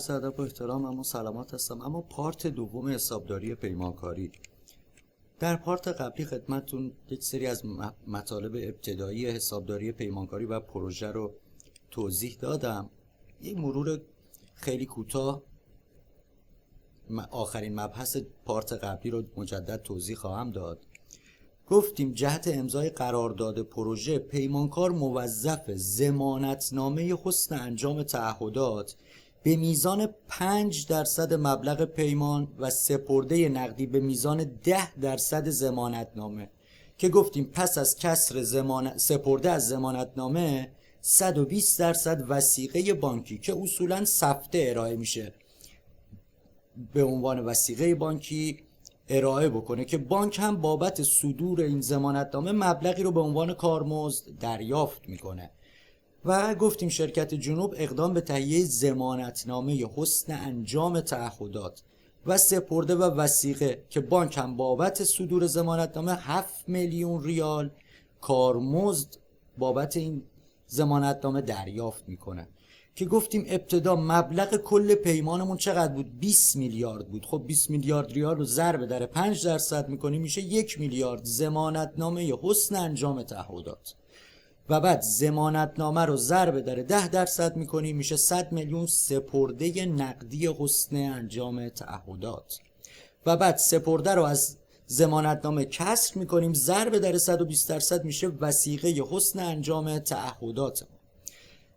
عرض ادب و احترام اما سلامات هستم. اما پارت دوم حسابداری پیمانکاری، در پارت قبلی خدمتتون یک سری از مطالب ابتدایی حسابداری پیمانکاری و پروژه رو توضیح دادم. یک مرور خیلی کوتاه آخرین مبحث پارت قبلی رو مجدد توضیح خواهم داد. گفتیم جهت امضای قرارداد پروژه پیمانکار موظف ضمانتنامه حسن انجام تعهدات به میزان 5% مبلغ پیمان و سپرده نقدی به میزان 10% ضمانتنامه که گفتیم پس از کسر سپرده از ضمانتنامه 120% وثیقه بانکی که اصولاً سفته ارائه میشه به عنوان وثیقه بانکی ارائه بکنه که بانک هم بابت صدور این ضمانتنامه مبلغی رو به عنوان کارمزد دریافت میکنه. و گفتیم شرکت جنوب اقدام به تهیه ضمانتنامه حسن انجام تعهدات و سپرده و وثیقه که بانک هم بابت صدور ضمانتنامه 7 میلیون ریال کارمزد بابت این ضمانتنامه دریافت میکنه که گفتیم ابتدا مبلغ کل پیمانمون چقدر بود؟ 20 میلیارد بود. خب 20 میلیارد ریال رو ضرب در 5% میکنیم میشه 1 میلیارد ضمانتنامه حسن انجام تعهدات و بعد ضمانتنامه رو ضرب در 10% میکنیم میشه 100 میلیون سپرده نقدی حسن انجام تعهدات و بعد سپرده رو از ضمانتنامه کسر میکنیم ضرب در 120% میشه وثیقه حسن انجام تعهدات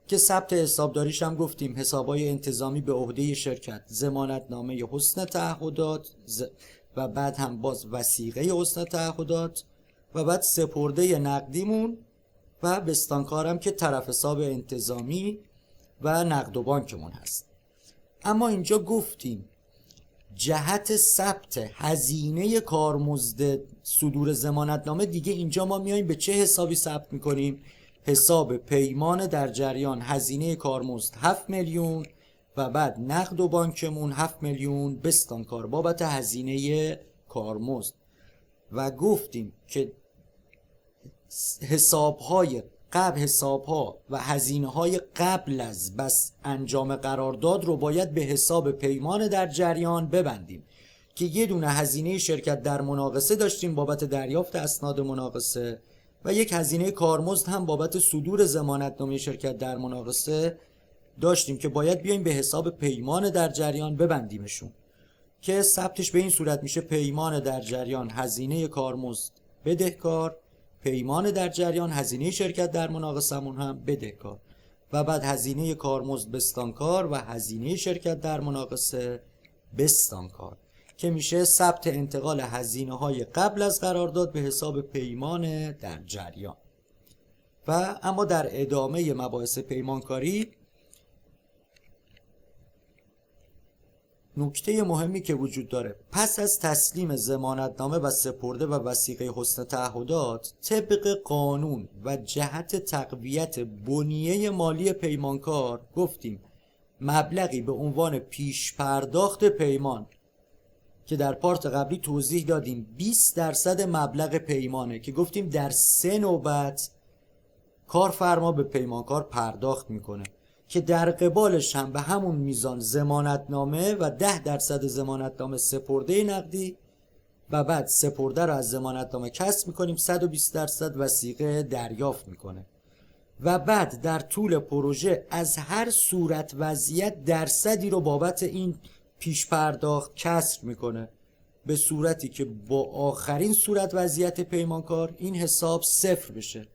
که ثبت حسابداریش هم گفتیم حسابای انتظامی به عهده شرکت، ضمانتنامه حسن تعهدات و بعد هم باز وثیقه حسن تعهدات و بعد سپرده نقدیمون و بستانکارم که طرف حساب انتظامی و نقد و بانکمون هست. اما اینجا گفتیم جهت ثبت هزینه کارمزد صدور ضمانتنامه دیگه اینجا ما میایم به چه حسابی ثبت میکنیم؟ حساب پیمان در جریان هزینه کارمزد 7 میلیون و بعد نقد و بانکمون 7 میلیون بستانکار بابت هزینه کارمزد و گفتیم که حسابها و هزینه‌های قبل از بس انجام قرارداد رو باید به حساب پیمان در جریان ببندیم که یه دونه هزینه شرکت در مناقصه داشتیم بابت دریافت اسناد مناقصه و یک هزینه کارمزد هم بابت صدور ضمانتنامه شرکت در مناقصه داشتیم که باید بیایم به حساب پیمان در جریان ببندیمشون که ثبتش به این صورت میشه پیمان در جریان هزینه کارمزد بدهکار، پیمان در جریان هزینه شرکت در مناقصمون هم بدهکار و بعد هزینه کارمزد بستانکار و هزینه شرکت در مناقصه بستانکار که میشه ثبت انتقال هزینه های قبل از قرارداد به حساب پیمان در جریان. و اما در ادامه مباحث پیمانکاری نکته مهمی که وجود داره پس از تسلیم ضمانتنامه و سپرده و وثیقه حسن تعهدات طبق قانون و جهت تقویت بنیه مالی پیمانکار گفتیم مبلغی به عنوان پیش پرداخت پیمان که در پارت قبلی توضیح دادیم 20% مبلغ پیمانه که گفتیم در 3 نوبت کارفرما به پیمانکار پرداخت میکنه که در قبالش هم به همون میزان ضمانتنامه و 10% ضمانتنامه سپرده نقدی و بعد سپرده رو از ضمانتنامه کسر میکنیم 120% وثیقه دریافت میکنه و بعد در طول پروژه از هر صورت وضعیت درصدی رو بابت این پیش پرداخت کسر میکنه به صورتی که با آخرین صورت وضعیت پیمانکار این حساب صفر بشه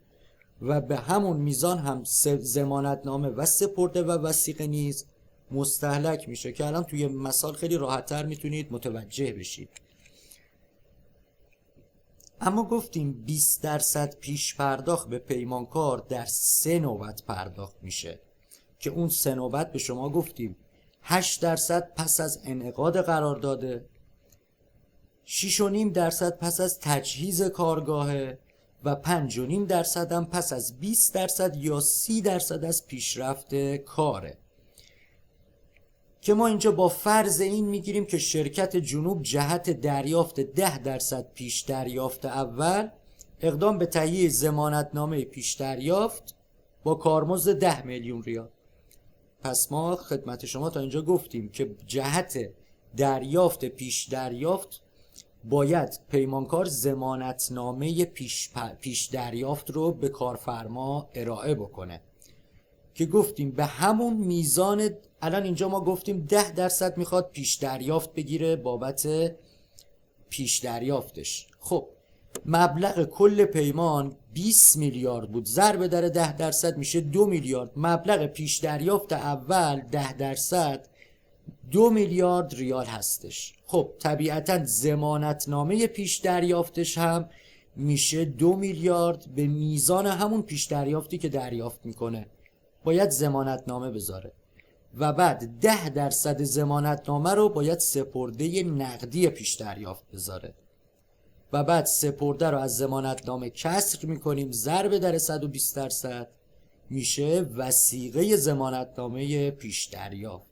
و به همون میزان هم ضمانتنامه و سپرده و وثیقه نیز مستهلک میشه که الان توی مثال خیلی راحت‌تر میتونید متوجه بشید. اما گفتیم 20% پیش پرداخت به پیمانکار در 3 نوبت پرداخت میشه که اون 3 نوبت به شما گفتیم 8% پس از انعقاد قرارداد، 6.5% پس از تجهیز کارگاهه و 5.5% هم پس از 20% یا 30% از پیشرفت کاره که ما اینجا با فرض این میگیریم که شرکت جنوب جهت دریافت 10% پیش دریافت اول اقدام به تهیه ضمانتنامه پیش دریافت با کارمزد 10 میلیون ریال پس ما خدمت شما تا اینجا گفتیم که جهت دریافت پیش دریافت باید پیمانکار ضمانتنامه پیش دریافت رو به کارفرما ارائه بکنه که گفتیم به همون میزان. الان اینجا ما گفتیم 10% میخواد پیش دریافت بگیره بابت پیش دریافتش. خب مبلغ کل پیمان 20 میلیارد بود، ضرب در 10% میشه 2 میلیارد. مبلغ پیش دریافت اول 10% 2 میلیارد ریال هستش. خب طبیعتا ضمانتنامه پیش دریافتش هم میشه 2 میلیارد به میزان همون پیش دریافتی که دریافت میکنه باید ضمانتنامه بذاره و بعد 10% ضمانتنامه رو باید سپرده نقدی پیش دریافت بذاره و بعد سپرده رو از ضمانتنامه کسر میکنیم ضرب در 120% میشه وثیقه ضمانتنامه پیش دریافت.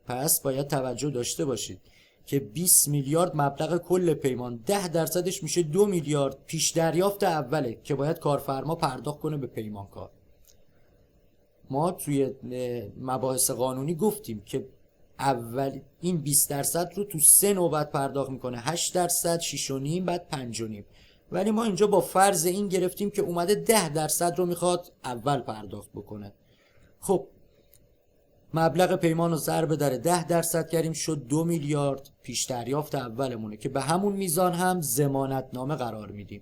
پس باید توجه داشته باشید که 20 میلیارد مبلغ کل پیمان، 10%ش میشه 2 میلیارد پیش دریافت اوله که باید کارفرما پرداخت کنه به پیمانکار. ما توی مباحث قانونی گفتیم که اول این 20% رو تو 3 نوبت پرداخت میکنه، 8%، 6.5، بعد 5.5. ولی ما اینجا با فرض این گرفتیم که اومده 10% رو میخواد اول پرداخت بکنه. خب مبلغ پیمان رو ضرب در 10% کردیم شد 2 میلیارد پیش دریافت اولمونه که به همون میزان هم ضمانتنامه قرار میدیم.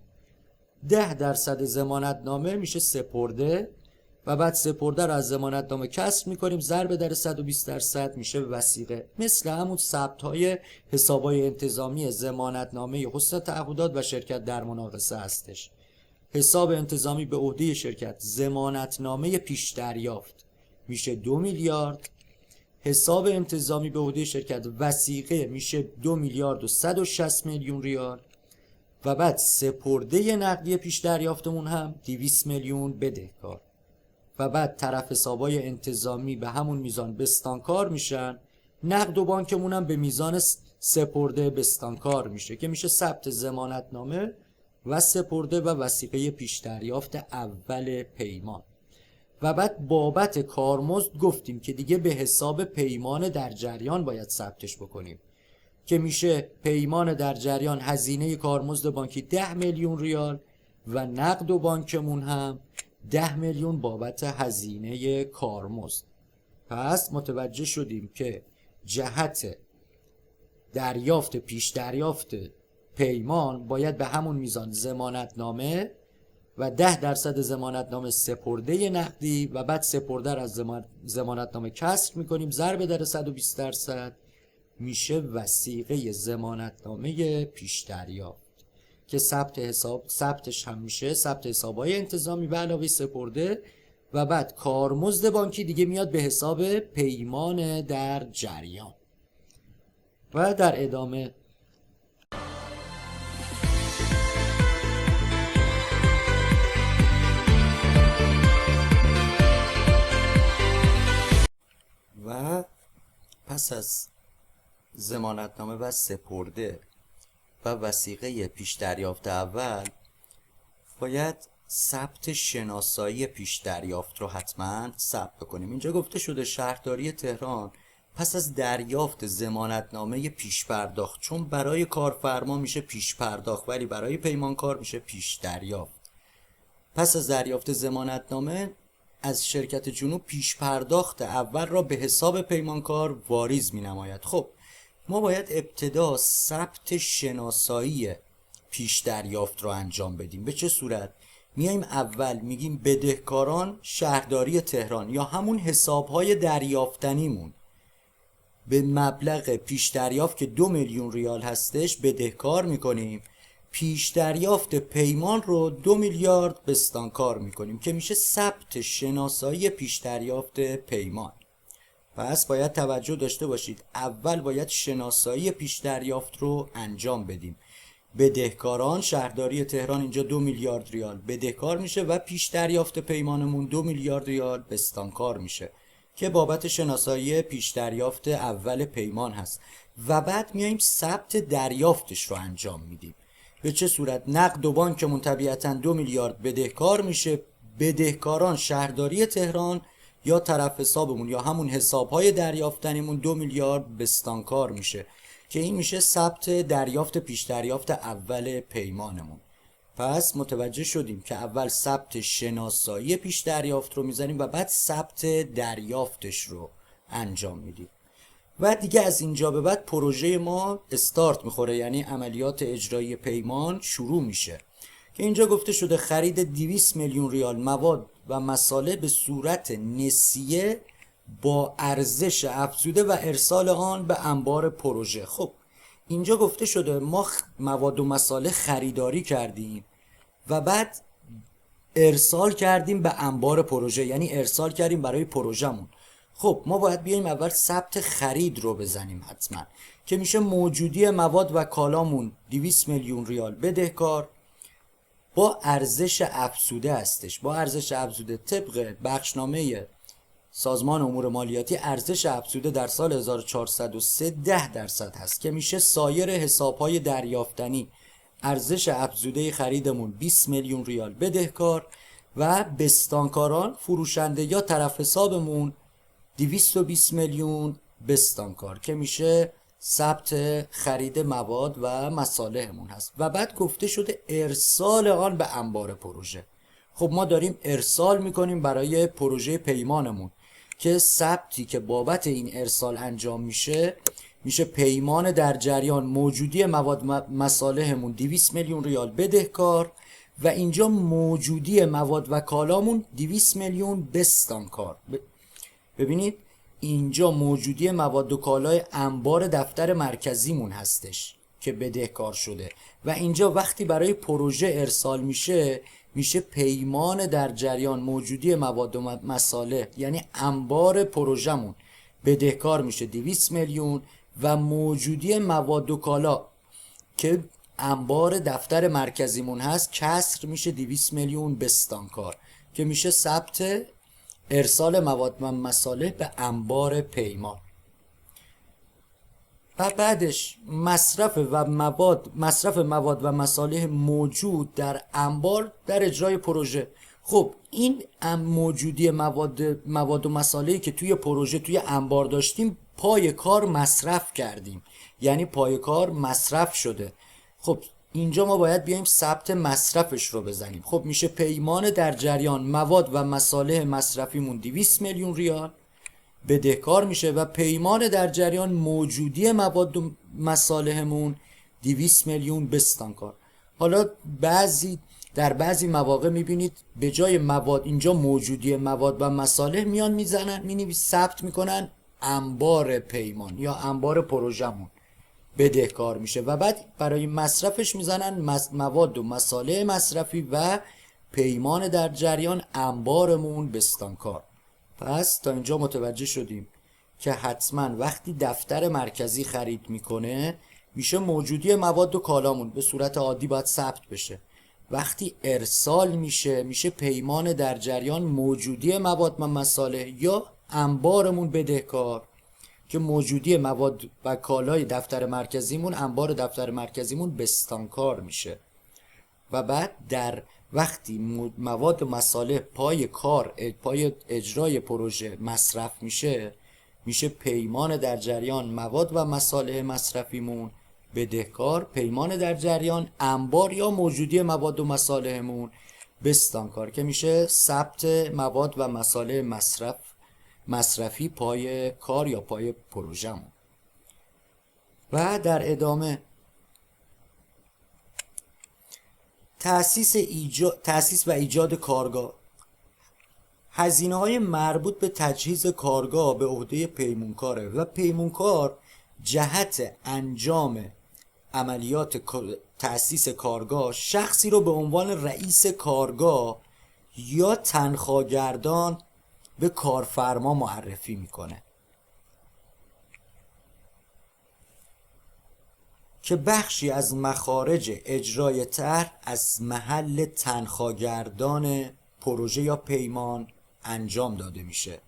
10% ضمانتنامه میشه سپرده و بعد سپرده رو از ضمانتنامه کسر میکنیم ضرب در 120% میشه وثیقه. مثل همون ثبت‌های حسابای انتظامی ضمانتنامه حسن تعهدات و شرکت در مناقصه هستش. حساب انتظامی به عهده شرکت ضمانتنامه پیش دریافت میشه 2 میلیارد، حساب انتظامی به عهده شرکت وثیقه میشه 2 میلیارد و 160 میلیون ریال و بعد سپرده نقدی پیش دریافتمون هم 200 میلیون بدهکار و بعد طرف حسابای انتظامی به همون میزان بستانکار میشن. نقد و بانکمون هم به میزان سپرده بستانکار میشه که میشه ثبت ضمانتنامه و سپرده و وثیقه پیش دریافت اول پیمان. و بعد بابت کارمزد گفتیم که دیگه به حساب پیمان در جریان باید ثبتش بکنیم که میشه پیمان در جریان هزینه کارمزد بانکی 10 میلیون ریال و نقد و بانکمون هم 10 میلیون بابت هزینه کارمزد. پس متوجه شدیم که جهت دریافت پیش دریافت پیمان باید به همون میزان ضمانتنامه و 10% ضمانتنامه سپرده نقدی و بعد سپرده رو از ضمانتنامه کسر میکنیم ضرب در 120% میشه وثیقه ضمانتنامه پیش دریافت که ثبتش هم میشه ثبت حسابهای انتظامی به علاوه سپرده و بعد کارمزد بانکی دیگه میاد به حساب پیمان در جریان. و در ادامه و پس از ضمانتنامه و سپرده و وثیقه پیش دریافت اول باید ثبت شناسایی پیش دریافت رو حتما ثبت کنیم. اینجا گفته شده شهرداری تهران پس از دریافت ضمانتنامه پیش پرداخت، چون برای کارفرما میشه پیش پرداخت ولی برای پیمانکار میشه پیش دریافت، پس از دریافت ضمانتنامه از شرکت جنوب پیش پرداخت اول را به حساب پیمانکار واریز می نماید. خب ما باید ابتدا ثبت شناسایی پیش دریافت رو انجام بدیم. به چه صورت؟ میایم اول میگیم بدهکاران شهرداری تهران یا همون حسابهای دریافتنیمون به مبلغ پیش دریافت که 2 میلیون ریال هستش بدهکار میکنیم، پیش دریافت پیمان رو 2 میلیارد بستانکار میکنیم که میشه ثبت شناسایی پیش دریافت پیمان. پس باید توجه داشته باشید اول باید شناسایی پیش دریافت رو انجام بدیم. بدهکاران شهرداری تهران اینجا 2 میلیارد ریال بدهکار میشه و پیش دریافت پیمانمون 2 میلیارد ریال بستانکار میشه که بابت شناسایی پیش دریافت اول پیمان هست و بعد میایم ثبت دریافتش رو انجام میدیم. به چه صورت؟ نقد و بانکمون طبیعتا 2 میلیارد بدهکار میشه، بدهکاران شهرداری تهران یا طرف حسابمون یا همون حسابهای دریافتنیمون 2 میلیارد بستانکار میشه که این میشه ثبت دریافت پیش دریافت اول پیمانمون. پس متوجه شدیم که اول ثبت شناسایی پیش دریافت رو میزنیم و بعد ثبت دریافتش رو انجام میدیم و دیگه از اینجا به بعد پروژه ما استارت میخوره، یعنی عملیات اجرایی پیمان شروع میشه که اینجا گفته شده خرید 200 میلیون ریال مواد و مصالح به صورت نسیه با ارزش افزوده و ارسال آن به انبار پروژه. خب اینجا گفته شده ما مواد و مصالح خریداری کردیم و بعد ارسال کردیم به انبار پروژه، یعنی ارسال کردیم برای پروژهمون. خب ما باید بیایم اول ثبت خرید رو بزنیم حتما که میشه موجودی مواد و کالامون 200 میلیون ریال بدهکار با ارزش افزوده هستش. با ارزش افزوده طبق بخشنامه سازمان امور مالیاتی ارزش افزوده در سال 1403 10% هست که میشه سایر حسابهای دریافتنی ارزش افزوده خریدمون 20 میلیون ریال بدهکار و بستانکاران فروشنده یا طرف حسابمون 220 میلیون بستانکار که میشه ثبت خرید مواد و مصالحمون هست و بعد گفته شده ارسال آن به انبار پروژه. خب ما داریم ارسال میکنیم برای پروژه پیمانمون که ثبتی که بابت این ارسال انجام میشه پیمان در جریان موجودی مواد مصالحمون 200 میلیون ریال بدهکار و اینجا موجودی مواد و کالامون 200 میلیون بستانکار. ببینید اینجا موجودی مواد و کالای انبار دفتر مرکزیمون هستش که بدهکار شده و اینجا وقتی برای پروژه ارسال میشه پیمان در جریان موجودی مواد و مصالح، یعنی انبار پروژهمون بدهکار میشه 200 میلیون و موجودی مواد و کالا که انبار دفتر مرکزیمون هست کسر میشه 200 میلیون بستانکار که میشه ثبت ارسال مواد و مصالح به انبار پیمان. و بعدش مصرف مواد و مصالح موجود در انبار در اجرای پروژه. خب این موجودی مواد و مصالحی که توی پروژه توی انبار داشتیم پای کار مصرف کردیم، یعنی پای کار مصرف شده. خب اینجا ما باید بیایم ثبت مصرفش رو بزنیم. خب میشه پیمان در جریان مواد و مصالح مصرفیمون 200 میلیون ریال بدهکار میشه و پیمان در جریان موجودی مواد و مصالحمون 200 میلیون بستانکار. حالا در بعضی مواقع میبینید به جای مواد اینجا موجودی مواد و مصالح میان میزنن ثبت میکنن انبار پیمان یا انبار پروژهمون بدهکار میشه و بعد برای مصرفش میزنن مواد و مصالح مصرفی و پیمان در جریان انبارمون بستانکار. پس تا اینجا متوجه شدیم که حتما وقتی دفتر مرکزی خرید میکنه میشه موجودی مواد و کالامون به صورت عادی باید ثبت بشه. وقتی ارسال میشه پیمان در جریان موجودی مواد و مصالح یا انبارمون بدهکار که موجودی مواد و کالای دفتر مرکزیمون انبار دفتر مرکزیمون بستانکار میشه. و بعد در وقتی مواد و مصالح پای اجرای پروژه مصرف میشه پیمان در جریان مواد و مصالح مصرفیمون بدهکار، پیمان در جریان انبار یا موجودی مواد و مصالحمون بستانکار که میشه ثبت مواد و مصالح مصرفی پای کار یا پای پروژهمون. و در ادامه تأسیس و ایجاد کارگاه. هزینه‌های مربوط به تجهیز کارگاه به عهده پیمانکاره و پیمانکار جهت انجام عملیات تأسیس کارگاه شخصی رو به عنوان رئیس کارگاه یا تنخواه‌گردان به کارفرما معرفی میکنه که بخشی از مخارج اجرای طرح از محل تنخواه‌گردان پروژه یا پیمان انجام داده میشه.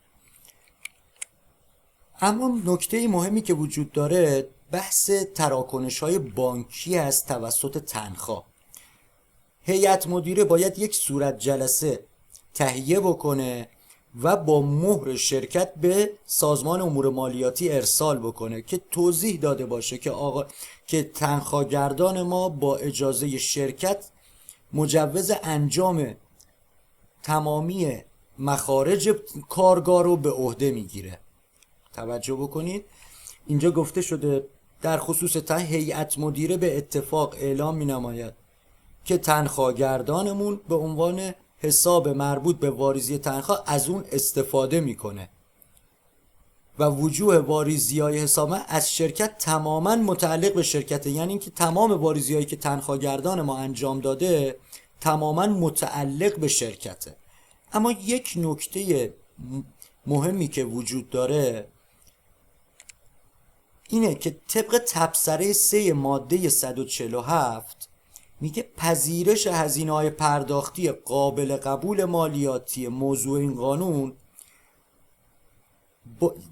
اما نکته مهمی که وجود داره بحث تراکنش‌های بانکی است توسط تنخواه. هیئت مدیره باید یک صورت جلسه تهیه بکنه و با مهر شرکت به سازمان امور مالیاتی ارسال بکنه که توضیح داده باشه که که تنخواه‌گردان ما با اجازه شرکت مجوز انجام تمامی مخارج کارگاه رو به عهده میگیره. توجه بکنید اینجا گفته شده در خصوص هیئت مدیره به اتفاق اعلام می نماید که تنخواه‌گردانمون به عنوان حساب مربوط به واریزی تنخواه از اون استفاده میکنه و وجوه واریزی‌های حساب از شرکت تماما متعلق به شرکته، یعنی اینکه تمام واریزی‌هایی که تنخواه‌گردان ما انجام داده تماما متعلق به شرکته. اما یک نکته مهمی که وجود داره اینه که طبق تبصره 3 ماده 147 میگه پذیرش هزینه‌های پرداختی قابل قبول مالیاتی موضوع این قانون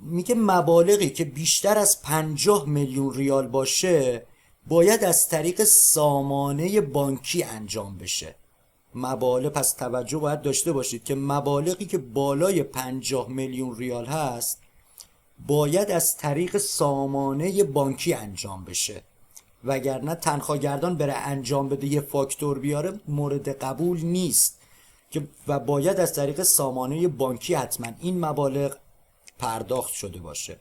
میگه مبالغی که بیشتر از 50 میلیون ریال باشه باید از طریق سامانه بانکی انجام بشه. مبالغ، پس توجه باید داشته باشید که مبالغی که بالای 50 میلیون ریال هست باید از طریق سامانه بانکی انجام بشه، وگرنه تنخواه‌گردان بره انجام بده یه فاکتور بیاره مورد قبول نیست که و باید از طریق سامانه بانکی حتما این مبالغ پرداخت شده باشه.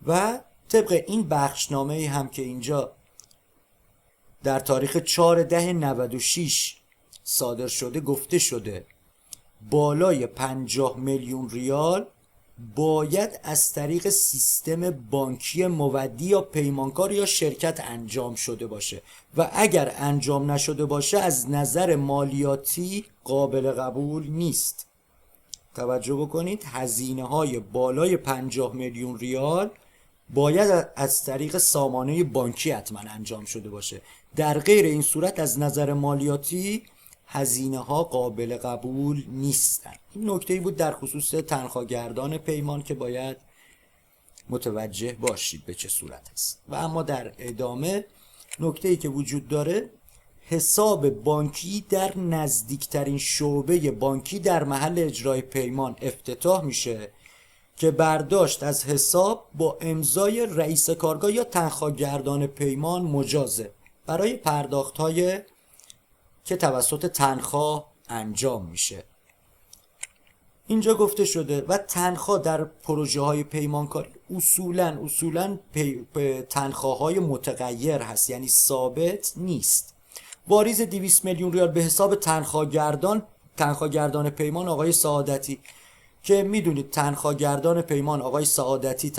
و طبق این بخشنامه هم که اینجا در تاریخ 4/10/96 صادر شده گفته شده بالای 50 میلیون ریال باید از طریق سیستم بانکی مودی یا پیمانکار یا شرکت انجام شده باشه و اگر انجام نشده باشه از نظر مالیاتی قابل قبول نیست. توجه بکنید هزینه‌های بالای 50 میلیون ریال باید از طریق سامانه بانکی حتما انجام شده باشه، در غیر این صورت از نظر مالیاتی هزینه ها قابل قبول نیستن. این نکته‌ای بود در خصوص تنخواه‌گردان پیمان که باید متوجه باشید به چه صورت است. و اما در ادامه نکته‌ای که وجود داره حساب بانکی در نزدیکترین شعبه بانکی در محل اجرای پیمان افتتاح میشه که برداشت از حساب با امضای رئیس کارگاه یا تنخواه‌گردان پیمان مجازه برای پرداخت‌های که توسط تنخواه انجام میشه. اینجا گفته شده و تنخواه در پروژه های پیمانکاری اصولاً تنخواه های متغیر هست، یعنی ثابت نیست. واریز 200 میلیون ریال به حساب تنخواه‌گردان پیمان آقای سعادتی که میدونید تنخواه‌گردان پیمان آقای سعادتی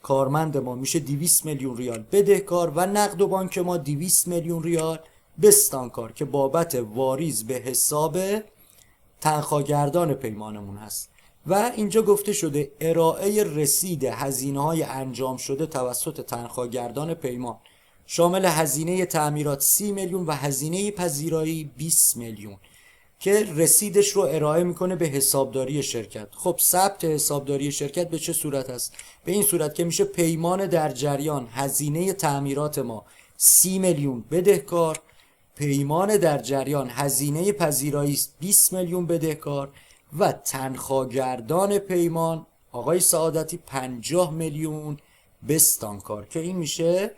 کارمند ما میشه 200 میلیون ریال بدهکار و نقد و بانک ما 200 میلیون ریال بستانکار که بابت واریز به حساب تنخواه‌گردان پیمانمون هست. و اینجا گفته شده ارائه رسید هزینه‌های انجام شده توسط تنخواه‌گردان پیمان شامل هزینه تعمیرات 30 میلیون و هزینه پذیرایی 20 میلیون که رسیدش رو ارائه میکنه به حسابداری شرکت. خب ثبت حسابداری شرکت به چه صورت هست؟ به این صورت که میشه پیمان در جریان هزینه تعمیرات ما 30 میلیون بدهکار، پیمان در جریان هزینه پذیرایی 20 میلیون بدهکار و تنخواه‌گردان پیمان آقای سعادتی 50 میلیون بستانکار که این میشه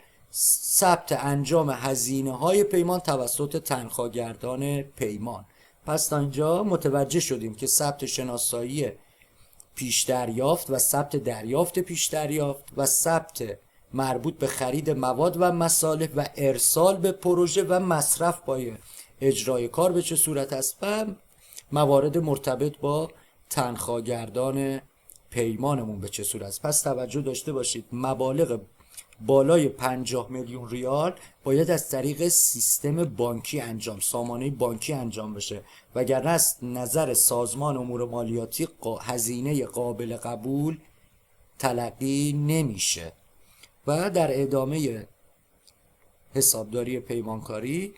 ثبت انجام هزینه‌های پیمان توسط تنخواه‌گردان پیمان. پس تا اینجا متوجه شدیم که ثبت شناسایی پیش دریافت و ثبت دریافت پیش دریافت و ثبت مربوط به خرید مواد و مصالح و ارسال به پروژه و مصرف با اجرای کار به چه صورت است و موارد مرتبط با تنخواه‌گردان پیمانمون به چه صورت است. پس توجه داشته باشید مبالغ بالای 50 میلیون ریال باید از طریق سیستم بانکی سامانه بانکی انجام بشه، وگرنه از نظر سازمان امور مالیاتی هزینه قابل قبول تلقی نمیشه. و در ادامه حسابداری پیمانکاری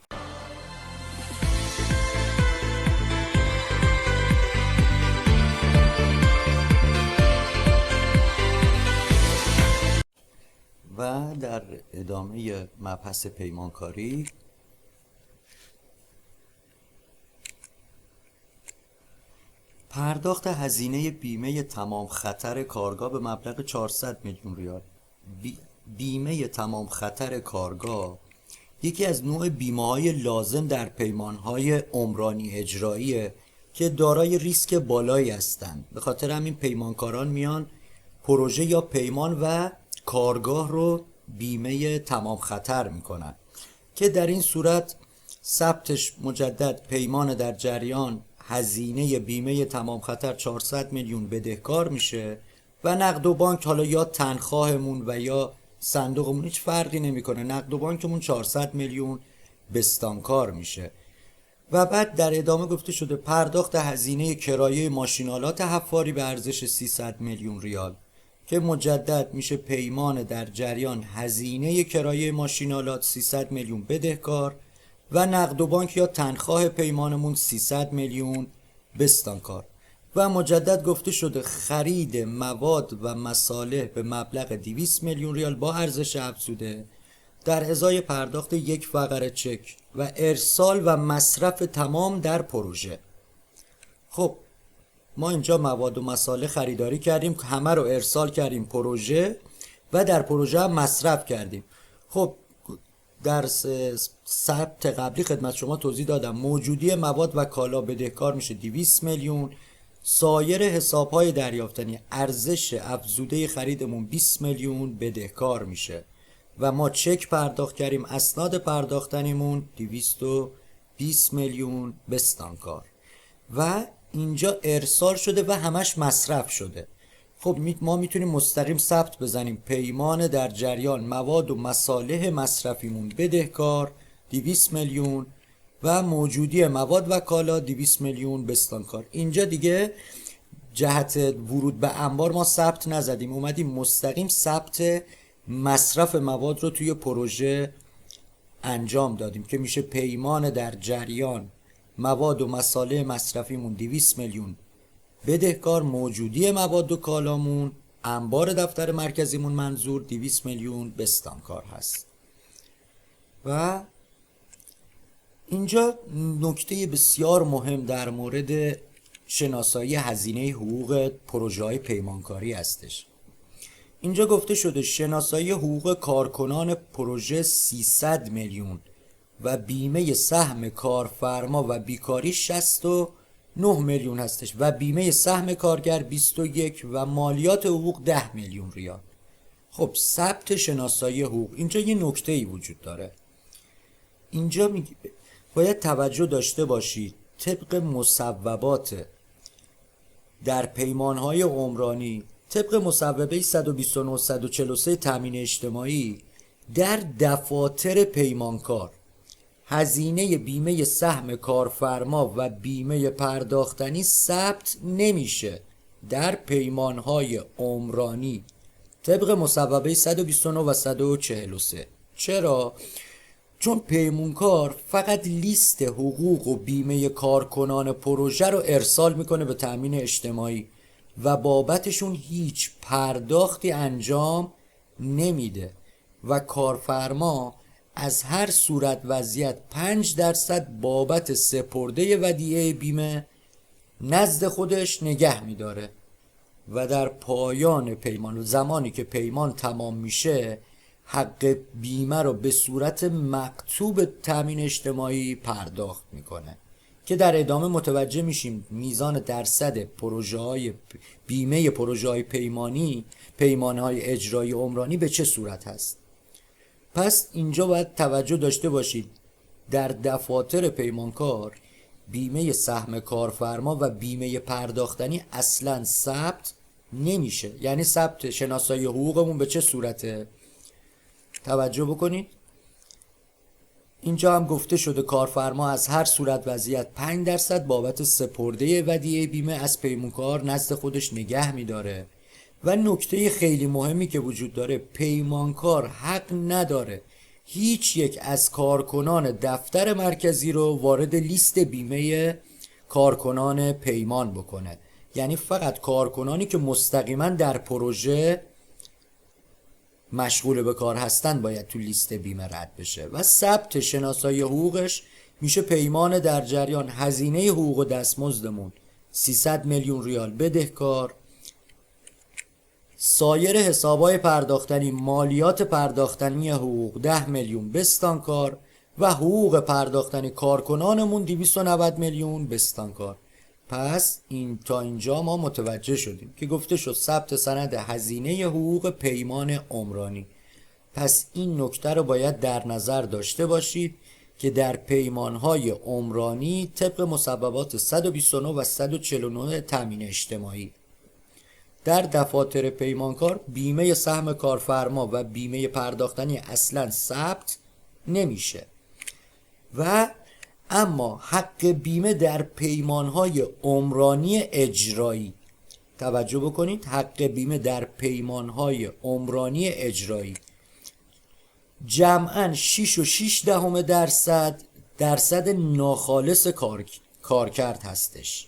و در ادامه مبحث پیمانکاری پرداخت هزینه بیمه تمام خطر کارگاه به مبلغ 400 میلیون ریال. بیمه تمام خطر کارگاه یکی از نوع بیمه‌های لازم در پیمانهای عمرانی اجراییه که دارای ریسک بالایی هستند. به خاطر همین پیمانکاران میان پروژه یا پیمان و کارگاه رو بیمه تمام خطر میکنن که در این صورت ثبتش مجدد پیمان در جریان هزینه بیمه تمام خطر 400 میلیون بدهکار میشه و نقد و بانک، حالا یا تنخواهمون و یا صندوقمون هیچ فرقی نمیکنه، نقد و بانکمون 400 میلیون بستانکار میشه. و بعد در ادامه گفته شده پرداخت هزینه کرایه ماشینالات حفاری به ارزش 300 میلیون ریال که مجدد میشه پیمان در جریان هزینه کرایه ماشینالات 300 میلیون بدهکار و نقد و بانک یا تنخواه پیمانمون 300 میلیون بستانکار. و مجدد گفته شده خرید مواد و مصالح به مبلغ 200 میلیون ریال با ارزش افزوده در ازای پرداخت یک فقره چک و ارسال و مصرف تمام در پروژه. خب ما اینجا مواد و مصالح خریداری کردیم، همه رو ارسال کردیم پروژه و در پروژه هم مصرف کردیم. خب در ثبت قبلی خدمت شما توضیح دادم موجودی مواد و کالا بدهکار میشه 200 میلیون، سایر حسابهای دریافتنی ارزش افزوده خریدمون 20 میلیون بدهکار میشه و ما چک پرداخت کردیم، اسناد پرداختنیمون 220 میلیون بستانکار و اینجا ارسال شده و همش مصرف شده. خب ما میتونیم مستقیم ثبت بزنیم پیمان در جریان مواد و مصالح مصرفیمون بدهکار 200 میلیون و موجودی مواد و کالا 200 میلیون بستانکار. اینجا دیگه جهت ورود به انبار ما ثبت نزدیم، اومدیم مستقیم ثبت مصرف مواد رو توی پروژه انجام دادیم که میشه پیمان در جریان مواد و مصالح مصرفیمون 200 میلیون بدهکار، موجودی مواد و کالامون انبار دفتر مرکزیمون منظور 200 میلیون بستانکار هست. و اینجا نکته بسیار مهم در مورد شناسایی هزینه حقوق پروژه های پیمانکاری هستش. اینجا گفته شده شناسایی حقوق کارکنان پروژه 300 میلیون و بیمه سهم کارفرما و بیکاری 69 میلیون هستش و بیمه سهم کارگر 21 و مالیات حقوق 10 میلیون ریال. خب ثبت شناسایی حقوق، اینجا یه نکته‌ای وجود داره. اینجا باید توجه داشته باشید طبق مصوبات در پیمانهای عمرانی، طبق مصوبه 129 143 تامین اجتماعی در دفاتر پیمانکار هزینه بیمه سهم کارفرما و بیمه پرداختنی ثبت نمیشه در پیمانهای عمرانی طبق مصوبه 129 و 143. چرا؟ چون پیمانکار فقط لیست حقوق و بیمه کارکنان پروژه رو ارسال میکنه به تامین اجتماعی و بابتشون هیچ پرداختی انجام نمیده و کارفرما از هر صورت وضعیت 5% بابت سپرده ودیعه بیمه نزد خودش نگه میداره و در پایان پیمان، زمانی که پیمان تمام میشه، حق بیمه رو به صورت مکتوب تامین اجتماعی پرداخت میکنه که در ادامه متوجه میشیم میزان درصد پروژه های بیمه پروژه های پیمانهای اجرایی عمرانی به چه صورت هست. پس اینجا باید توجه داشته باشید در دفاتر پیمانکار بیمه سهم کارفرما و بیمه پرداختنی اصلا ثبت نمیشه. یعنی ثبت شناسایی حقوقمون به چه صورته؟ توجه بکنید اینجا هم گفته شده کارفرما از هر صورت وضعیت 5% بابت سپرده ودیعه بیمه از پیمانکار نزد خودش نگه میداره. و نکته خیلی مهمی که وجود داره، پیمانکار حق نداره هیچ یک از کارکنان دفتر مرکزی رو وارد لیست بیمه کارکنان پیمان بکنه. یعنی فقط کارکنانی که مستقیما در پروژه مشغول به کار هستن باید تو لیست بیمه رد بشه. و ثبت شناسایی حقوقش میشه پیمان در جریان هزینه حقوق و دستمزدمون 300 میلیون ریال بدهکار. سایر حسابهای پرداختنی، مالیات پرداختنی حقوق 10 میلیون بستانکار و حقوق پرداختنی کارکنانمون 290 میلیون بستانکار. پس این تا اینجا ما متوجه شدیم که گفته شد ثبت سند هزینه حقوق پیمان عمرانی. پس این نکته رو باید در نظر داشته باشید که در پیمانهای عمرانی طبق مصوبات 129 و 149 تامین اجتماعی در دفاتر پیمانکار بیمه سهم کارفرما و بیمه پرداختنی اصلا ثبت نمیشه و اما حق بیمه در پیمانهای عمرانی اجرایی، توجه بکنید، حق بیمه در پیمانهای عمرانی اجرایی جمعاً 6.6% درصد ناخالص کارکرد هستش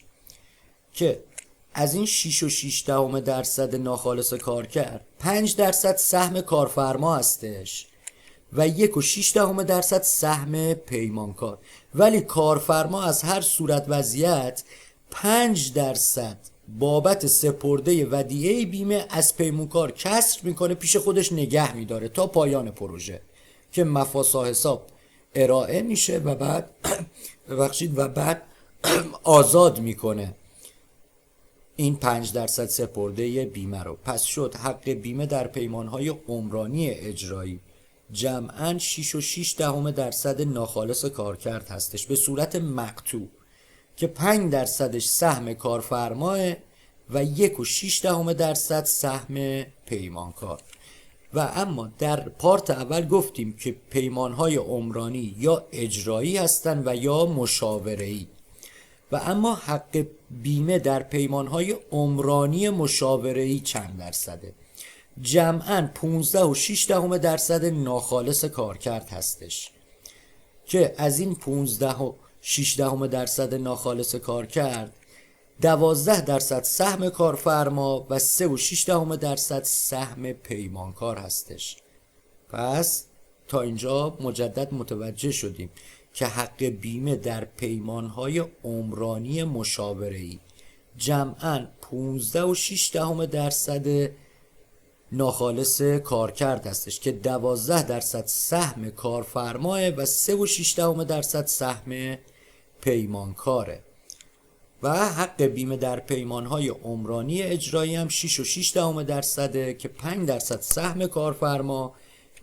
که از این 6.6% ناخالص کارکرد 5% سهم کارفرما هستش و 1.6% سهم پیمانکار. ولی کارفرما از هر صورت وضعیت 5% بابت سپرده ودیعه بیمه از پیمانکار کسر میکنه، پیش خودش نگه میداره تا پایان پروژه که مفاسا حساب ارائه میشه و بعد و بعد آزاد میکنه این 5% سپرده بیمه رو. پس شد حق بیمه در پیمانهای عمرانی اجرایی جمعاً 6.6% ناخالص کارکرد هستش به صورت مقطوع که 5% سهم کارفرماه و 1.6% سهم پیمانکار. و اما در پارت اول گفتیم که پیمانهای عمرانی یا اجرایی هستند و یا مشاوره‌ای و اما حق بیمه در پیمانهای عمرانی مشاوره‌ای چند درصده؟ جمعاً 15.6% ناخالص کارکرد هستش که از این 15.6% ناخالص کارکرد 12% سهم کارفرما و 3.6% سهم پیمانکار هستش. پس تا اینجا مجدد متوجه شدیم که حق بیمه در پیمانهای عمرانی مشاوره‌ای جمعاً 15.6% ناخالص کارکرد هستش که 12% سهم کارفرماه و 3.6% سهم پیمانکاره و حق بیمه در پیمانهای عمرانی اجرایی هم 6.6% که 5% سهم کارفرما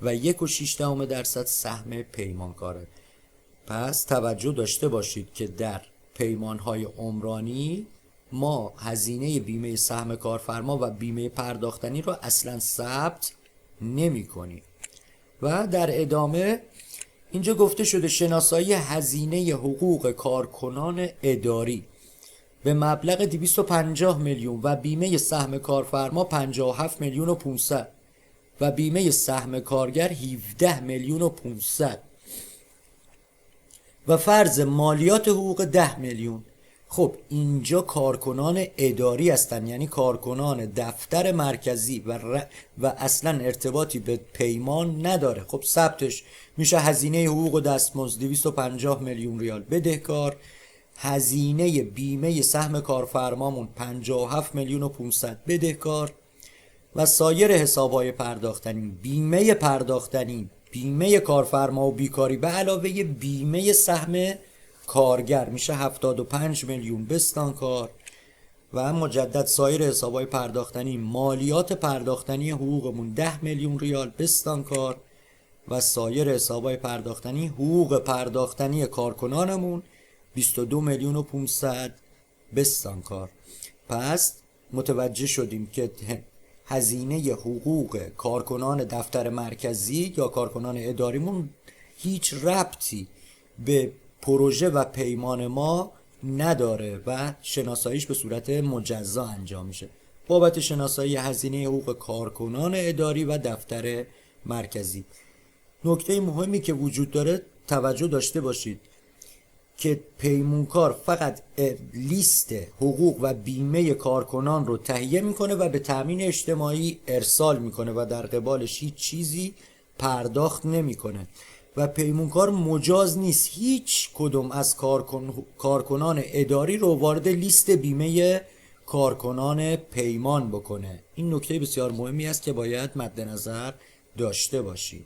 و 1.6% سهم پیمانکاره. پس توجه داشته باشید که در پیمانهای عمرانی ما هزینه بیمه سهم کارفرما و بیمه پرداختنی رو اصلا ثبت نمی کنیم. و در ادامه اینجا گفته شده شناسایی هزینه حقوق کارکنان اداری به مبلغ 250 میلیون و بیمه سهم کارفرما 57 میلیون و 500 و بیمه سهم کارگر 17 میلیون و 500 و فرض مالیات حقوق 10 میلیون. خب اینجا کارکنان اداری هستن، یعنی کارکنان دفتر مرکزی و اصلا ارتباطی به پیمان نداره. خب ثبتش میشه هزینه حقوق و دستمزد 250 میلیون ریال بدهکار، هزینه بیمه سهم کارفرمامون 57 میلیون و 500 بدهکار و سایر حسابهای پرداختنی، بیمه پرداختنی، بیمه کارفرما و بیکاری به علاوه بیمه سهم کارگر میشه 75 میلیون بستانکار و مجدد سایر حسابهای پرداختنی، مالیات پرداختنی حقوقمون 10 میلیون ریال بستانکار و سایر حسابهای پرداختنی، حقوق پرداختنی کارکنانمون 22 میلیون و 500 بستانکار. پس متوجه شدیم که هزینه حقوق کارکنان دفتر مرکزی یا کارکنان اداریمون هیچ ربطی به پروژه و پیمان ما نداره و شناساییش به صورت مجزا انجام میشه بابت شناسایی هزینه حقوق کارکنان اداری و دفتر مرکزی. نکته مهمی که وجود داره توجه داشته باشید که پیمانکار فقط لیست حقوق و بیمه کارکنان رو تهیه میکنه و به تامین اجتماعی ارسال میکنه و در قبالش هیچ چیزی پرداخت نمیکنه. و پیمانکار مجاز نیست هیچ کدوم از کارکنان اداری رو وارد لیست بیمه کارکنان پیمان بکنه. این نکته بسیار مهمی است که باید مد نظر داشته باشید.